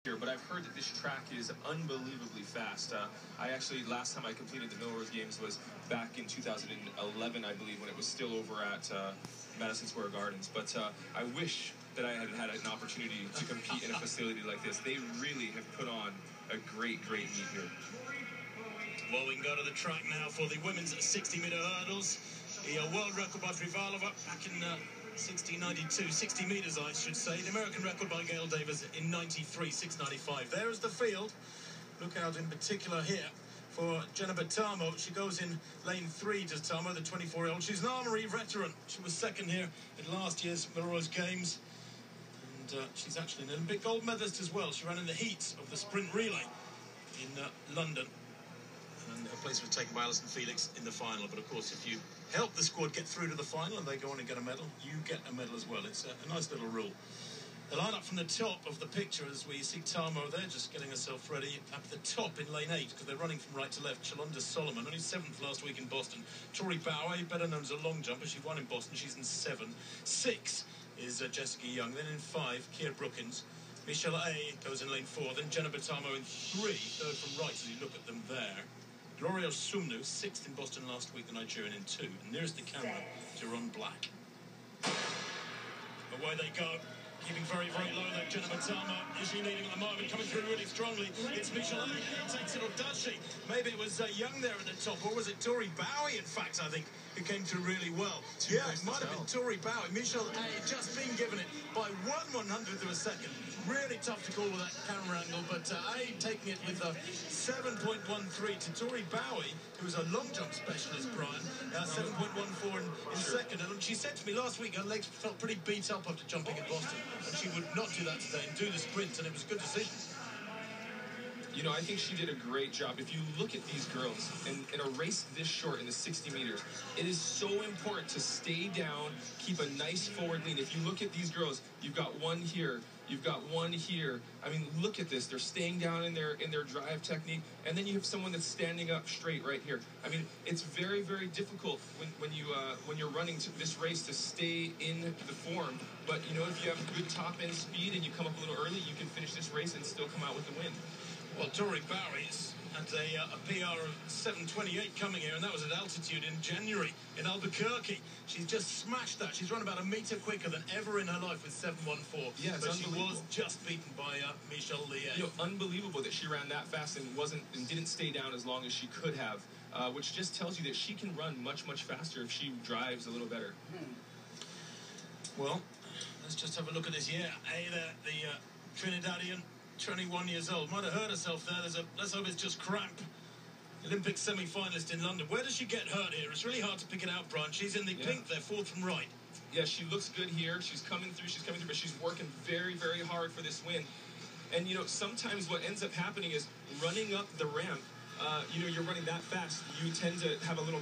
here, but I've heard that this track is unbelievably fast. I actually, last time I completed the Millrose games was back in 2011, I believe, when it was still over at Madison Square Gardens. But I wish that I had had an opportunity to compete in a facility like this. They really have put on a great meet here. Well, we can go to the track now for the women's 60-meter hurdles. The world record by Trivalova back in 1692, 60 meters, I should say. The American record by Gail Davis in 93, 695. There is the field. Look out in particular here for Jenna Bertamo. She goes in lane 3, does Tamo, the 24-year-old. She's an Armory veteran. She was second here in last year's Millrose Games. And she's actually an Olympic gold medalist as well. She ran in the heats of the sprint relay in London. And her place was taken by Alison Felix in the final. But of course, if you help the squad get through to the final and they go on and get a medal, you get a medal as well. It's a nice little rule. The line up from the top of the picture as we see Tamo there, just getting herself ready at the top in lane 8, because they're running from right to left. Chalonda Solomon, only 7th last week in Boston. Tori Bowie, better known as a long jumper. She won in Boston. She's in 7. 6 is Jessica Young. Then in 5, Keir Brookins. Michelle A goes in lane 4. Then Jenna Bertamo in 3, third from right as you look at them there. Gloria Sumnu, 6th in Boston last week, the Nigerian in 2. And nearest the camera, Jerome Black. Away they go. Keeping very low there, Jenna Bertamo. Is she leading the market? Coming through really strongly. It's Michelle A who takes it, or does she? Maybe it was Young there at the top, or was it Tori Bowie, in fact, I think, who came through really well. Yeah, it might have been Tori Bowie. Michelle A just been given it by 1/100th of a second. Really tough to call with that camera angle, but A taking it with a 7.13 to Tori Bowie, who was a long jump specialist, Brian. 7.14 in second. And she said to me last week her legs felt pretty beat up after jumping at Boston, and she would not do that today and do the sprint, and it was a good decision. You know, I think she did a great job. If you look at these girls, in a race this short, in the 60 meters, it is so important to stay down, keep a nice forward lean. If you look at these girls, you've got one here, you've got one here. I mean, look at this. They're staying down in their drive technique, and then you have someone that's standing up straight right here. I mean, it's very difficult when you're running this race to stay in the form. But, you know, if you have good top-end speed and you come up a little early, you can finish this race and still come out with the win. Well, Tori Bowie's had a PR of 7:28 coming here, and that was at altitude in January in Albuquerque. She's just smashed that. She's run about a metre quicker than ever in her life with 7:14. Yeah, but she was just beaten by Michelle Lee. You know, unbelievable that she ran that fast and didn't stay down as long as she could have, which just tells you that she can run much faster if she drives a little better. Well, let's just have a look at this. Yeah, the Trinidadian, 21 years old, might have hurt herself there. Let's hope it's just cramp. Olympic semi-finalist in London. Where does she get hurt here? It's really hard to pick it out, Brian. She's in the pink there, 4th from right. Yeah, she looks good here. She's coming through, but she's working very hard for this win. And, you know, sometimes what ends up happening is running up the ramp, you know, you're running that fast, you tend to have a little